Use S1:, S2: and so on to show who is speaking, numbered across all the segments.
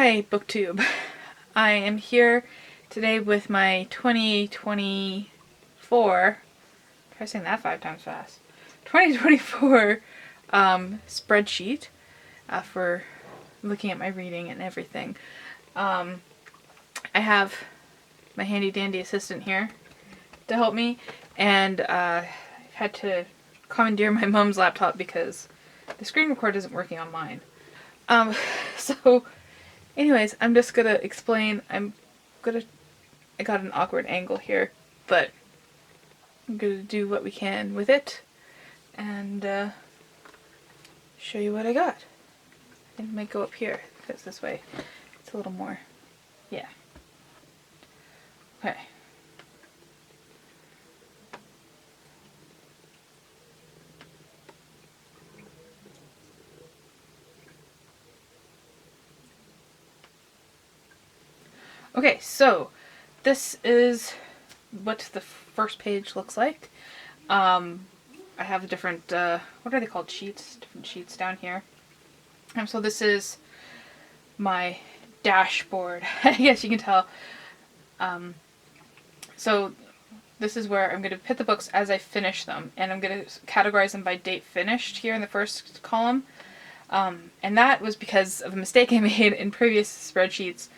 S1: Hi, BookTube. I am here today with my 2024, try saying that 5 times fast, 2024 spreadsheet for looking at my reading and everything. I have my handy dandy assistant here to help me, and I've had to commandeer my mom's laptop because the screen record isn't working on mine. So anyways, I'm just gonna explain. I got an awkward angle here, but I'm gonna do what we can with it and show you what I got. I think it might go up here if it's this way. It's a little more, yeah. Okay. Okay, so this is what the first page looks like. I have different, what are they called, sheets? Different sheets down here. So this is my dashboard, I guess you can tell. So this is where I'm going to put the books as I finish them, and I'm going to categorize them by date finished here in the first column. And that was because of a mistake I made in previous spreadsheets,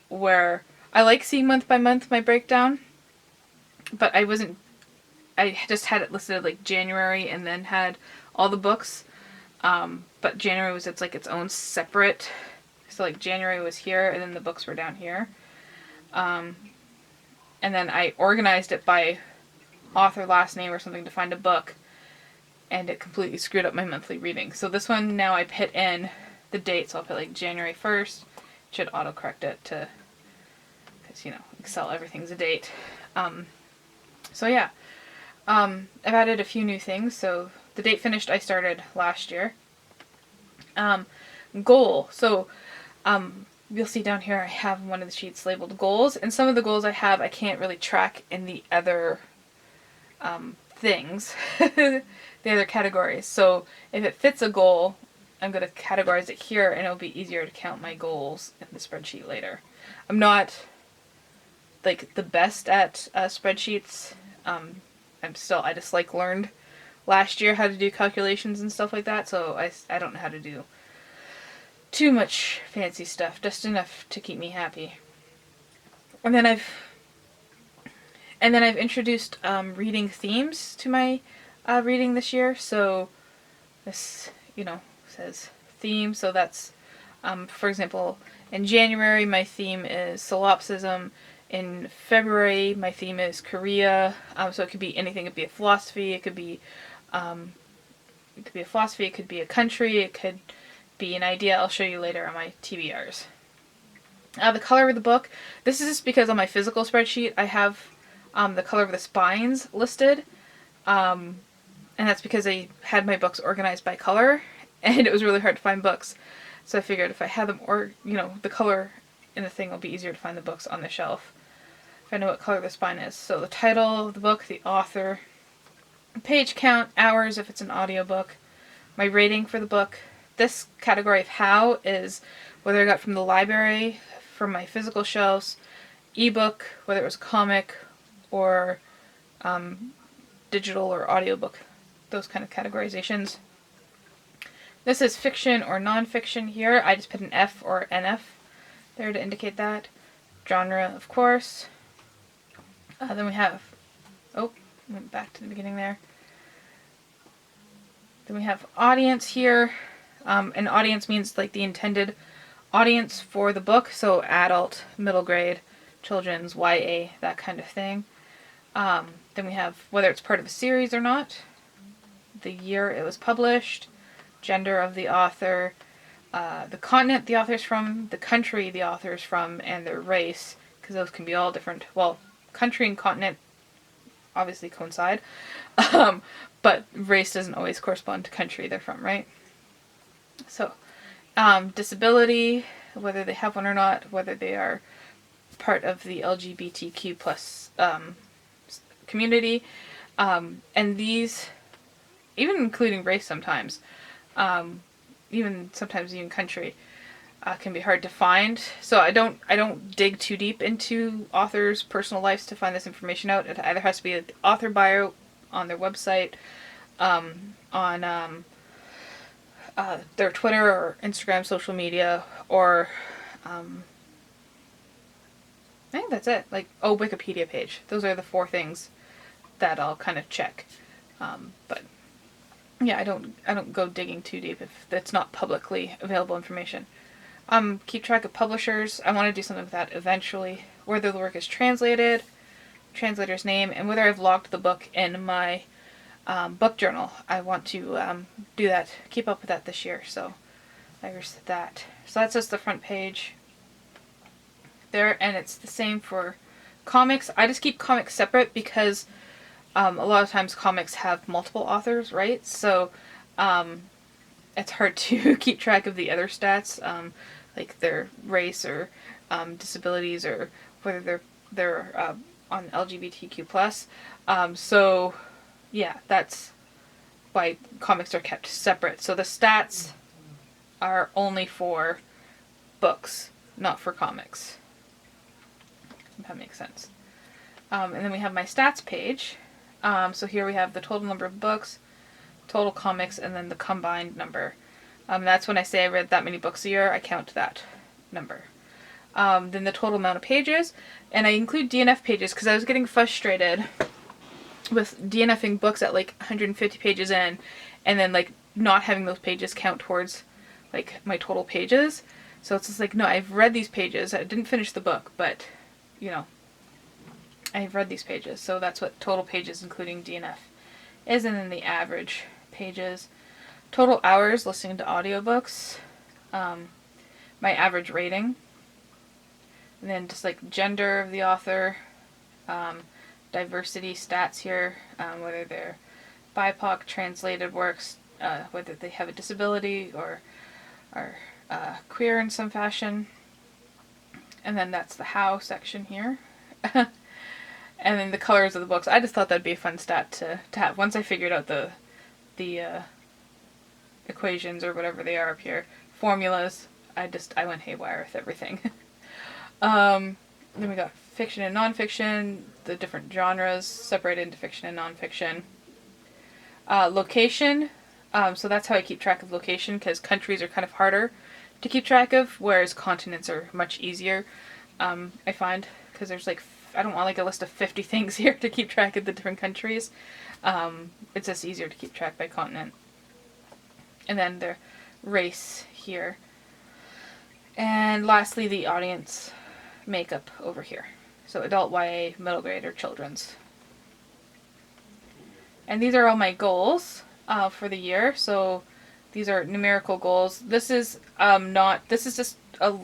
S1: where I like seeing month by month my breakdown, but I just had it listed like January and then had all the books, but January was its own separate, so like January was here and then the books were down here, and then I organized it by author last name or something to find a book, and it completely screwed up my monthly reading. So this one now I put in the date, so I'll put like January 1st, should autocorrect it to, because you know, Excel, everything's a date. So yeah, I've added a few new things. So the date finished I started last year. Goal. So you'll see down here I have one of the sheets labeled goals, and some of the goals I can't really track in the other things, the other categories. So if it fits a goal, I'm going to categorize it here, and it'll be easier to count my goals in the spreadsheet later. I'm not like the best at spreadsheets. I just like learned last year how to do calculations and stuff like that, so I don't know how to do too much fancy stuff, just enough to keep me happy. And then I've introduced reading themes to my reading this year. So this, says theme. So that's, for example, in January my theme is solipsism. In February my theme is Korea. So it could be anything. It could be a philosophy. It could be a philosophy. It could be a country. It could be an idea. I'll show you later on my TBRs. The color of the book. This is just because on my physical spreadsheet I have the color of the spines listed, and that's because I had my books organized by color, and it was really hard to find books. So I figured if I had them, the color in the thing will be easier to find the books on the shelf if I know what color the spine is. So the title of the book, the author, page count, hours if it's an audiobook, my rating for the book. This category of how is whether I got from the library, from my physical shelves, ebook, whether it was a comic or digital or audiobook, those kind of categorizations. This is fiction or non-fiction here. I just put an F or NF there to indicate that. Genre, of course. Then we have, went back to the beginning there. Then we have audience here. And audience means like the intended audience for the book. So adult, middle grade, children's, YA, that kind of thing. Then we have whether it's part of a series or not, the year it was published, gender of the author, the continent the author's from, the country the author's from, and their race, because those can be all different. Well, country and continent obviously coincide, but race doesn't always correspond to country they're from, right? So, disability, whether they have one or not, whether they are part of the LGBTQ plus community, and these, even including race sometimes, even country, can be hard to find. So I don't dig too deep into authors' personal lives to find this information out. It either has to be the author bio on their website, on their Twitter or Instagram social media, or I think that's it. Like, Wikipedia page. Those are the 4 things that I'll kind of check. But yeah, I don't go digging too deep if that's not publicly available information. Keep track of publishers. I want to do something with that eventually. Whether the work is translated, translator's name, and whether I've logged the book in my book journal. I want to do that, keep up with that this year. So there's that. So that's just the front page there, and it's the same for comics. I just keep comics separate because a lot of times comics have multiple authors, right? So it's hard to keep track of the other stats, like their race or disabilities, or whether they're on LGBTQ+. So yeah, that's why comics are kept separate. So the stats are only for books, not for comics. If that makes sense. And then we have my stats page. So here we have the total number of books, total comics, and then the combined number. That's when I say I read that many books a year, I count that number. Then the total amount of pages, and I include DNF pages because I was getting frustrated with DNFing books at like 150 pages in, and then like not having those pages count towards like my total pages. So it's just like, no, I've read these pages. I didn't finish the book, but you know, I've read these pages. So that's what total pages including DNF is. And then the average pages, total hours listening to audiobooks, my average rating, and then just like gender of the author, diversity stats here, whether they're BIPOC translated works, whether they have a disability or are queer in some fashion. And then that's the how section here. And then the colors of the books. I just thought that'd be a fun stat to have. Once I figured out the equations or whatever they are up here, formulas, I went haywire with everything. Then we got fiction and nonfiction, the different genres separated into fiction and nonfiction. Location, so that's how I keep track of location, because countries are kind of harder to keep track of, whereas continents are much easier, I find, because there's like, I don't want like a list of 50 things here to keep track of the different countries. It's just easier to keep track by continent. And then the race here. And lastly, the audience makeup over here. So adult, YA, middle grade, or children's. And these are all my goals for the year. So these are numerical goals. This is just a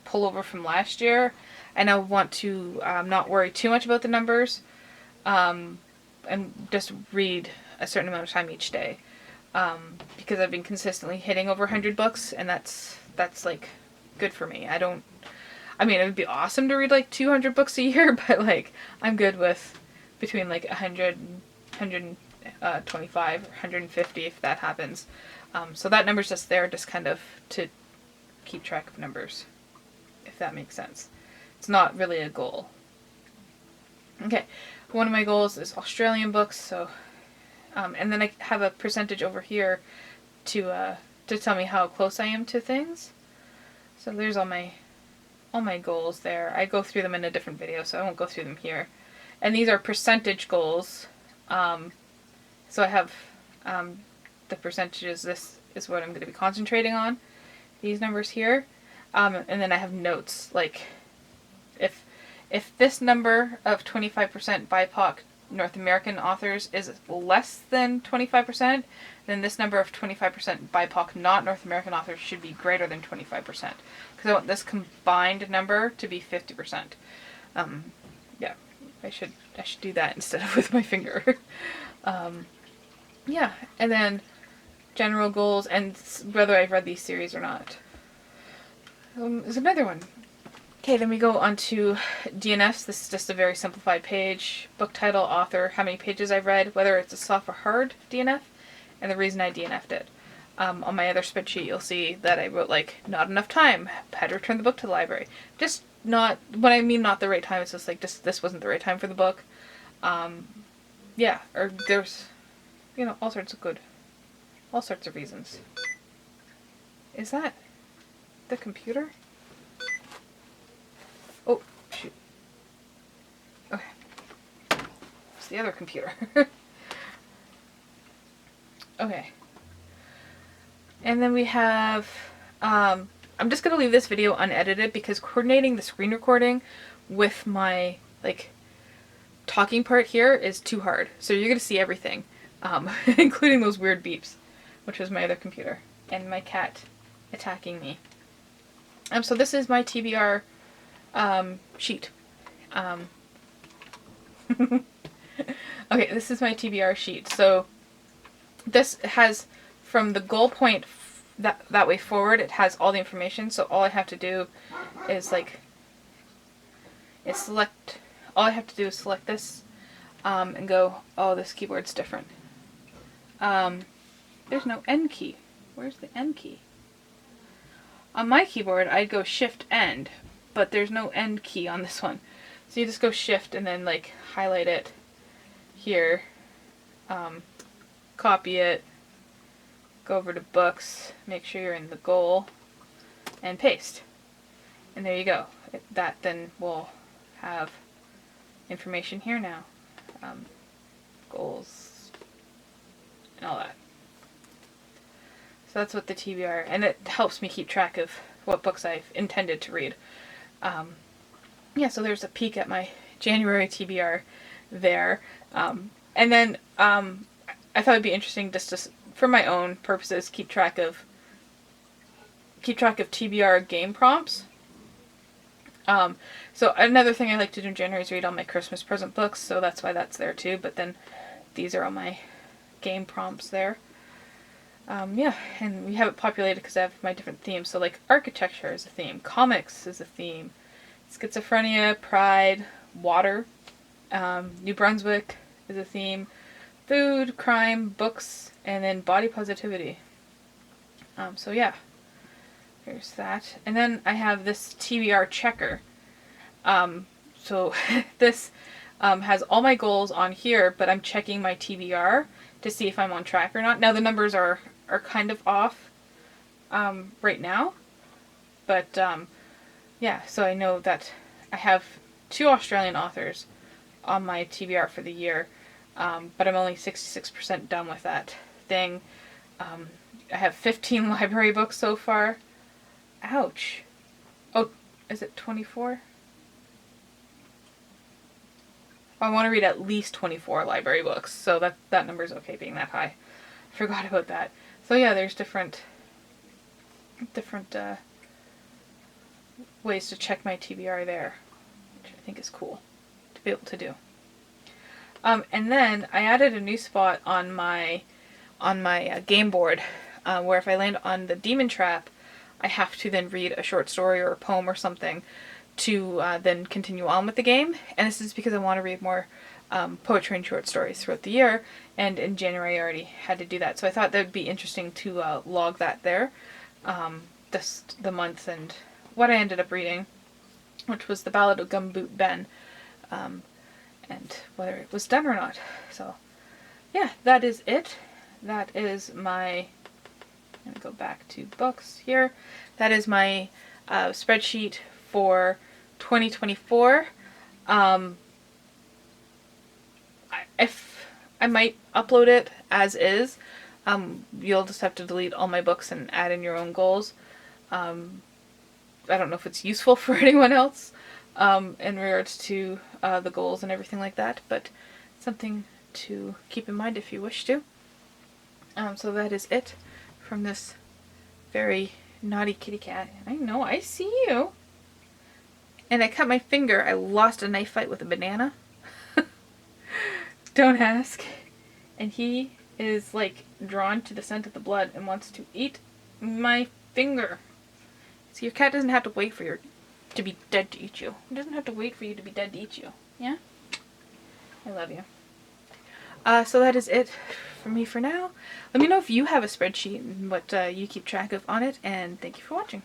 S1: pullover from last year, and I want to not worry too much about the numbers, and just read a certain amount of time each day, because I've been consistently hitting over 100 books, and that's like good for me. I mean, it would be awesome to read like 200 books a year, but like I'm good with between like 100, 125, 150 if that happens. So that number's just there, just kind of to keep track of numbers, if that makes sense. It's not really a goal. Okay, one of my goals is Australian books, so and then I have a percentage over here to tell me how close I am to things. So there's all my goals there. I go through them in a different video, so I won't go through them here. And these are percentage goals. So I have the percentages. This is what I'm going to be concentrating on. These numbers here. And then I have notes, like if this number of 25% BIPOC North American authors is less than 25%, then this number of 25% BIPOC not North American authors should be greater than 25%. Because I want this combined number to be 50%. Yeah, I should do that instead of with my finger. Yeah, and then general goals and whether I've read these series or not. Is another one. Okay, then we go on to DNFs. This is just a very simplified page. Book title, author, how many pages I've read, whether it's a soft or hard DNF, and the reason I DNF'd it. On my other spreadsheet, you'll see that I wrote like not enough time, had to return the book to the library. Just not, when I mean not the right time, it's just like this wasn't the right time for the book. Yeah, or there's, you know, all sorts of reasons. Is that the computer? Oh, shoot. Okay. It's the other computer. Okay. And then we have, I'm just going to leave this video unedited because coordinating the screen recording with my, like, talking part here is too hard. So you're going to see everything, including those weird beeps, which is my other computer, and my cat attacking me. So this is my TBR sheet. Okay, this is my TBR sheet. So this has, from the goal point that way forward, it has all the information. So all I have to do is select. All I have to do is select this, and go, oh, this keyboard's different. There's no N key. Where's the N key? On my keyboard, I'd go Shift End, but there's no End key on this one. So you just go Shift and then like highlight it here, copy it, go over to Books, make sure you're in the goal, and paste. And there you go. That then will have information here now. Goals and all that. So that's what the TBR, and it helps me keep track of what books I've intended to read. Yeah, so there's a peek at my January TBR there. And then I thought it'd be interesting just to, for my own purposes, keep track of TBR game prompts. So another thing I like to do in January is read all my Christmas present books, so that's why that's there too. But then these are all my game prompts there. Yeah, and we have it populated because I have my different themes. So like architecture is a theme, comics is a theme, schizophrenia, pride, water, New Brunswick is a theme, food, crime, books, and then body positivity. So yeah, there's that. And then I have this TBR checker. So this has all my goals on here, but I'm checking my TBR to see if I'm on track or not. Now the numbers are kind of off right now, but yeah, so I know that I have 2 Australian authors on my TBR for the year, but I'm only 66% done with that thing. I have 15 library books so far. Ouch. Oh, is it 24? I want to read at least 24 library books, so that number's okay being that high. Forgot about that. So yeah, there's different ways to check my TBR there, which I think is cool to be able to do. And then I added a new spot on my game board where if I land on the demon trap, I have to then read a short story or a poem or something to then continue on with the game. And this is because I want to read more poetry and short stories throughout the year, and in January I already had to do that. So I thought that would be interesting to log that there, just the month and what I ended up reading, which was The Ballad of Gumboot Ben, and whether it was done or not. So yeah, that is it. That is my, I'm going to go back to books here. That is my spreadsheet for 2024. If I might upload it as is, you'll just have to delete all my books and add in your own goals. I don't know if it's useful for anyone else in regards to the goals and everything like that, but something to keep in mind if you wish to. So that is it from this very naughty kitty cat. I know, I see you. And I cut my finger. I lost a knife fight with a banana. Don't ask. And he is like drawn to the scent of the blood and wants to eat my finger. So your cat doesn't have to wait for you to be dead to eat you. It doesn't have to wait for you to be dead to eat you. Yeah? I love you. So that is it from me for now. Let me know if you have a spreadsheet and what you keep track of on it, and thank you for watching.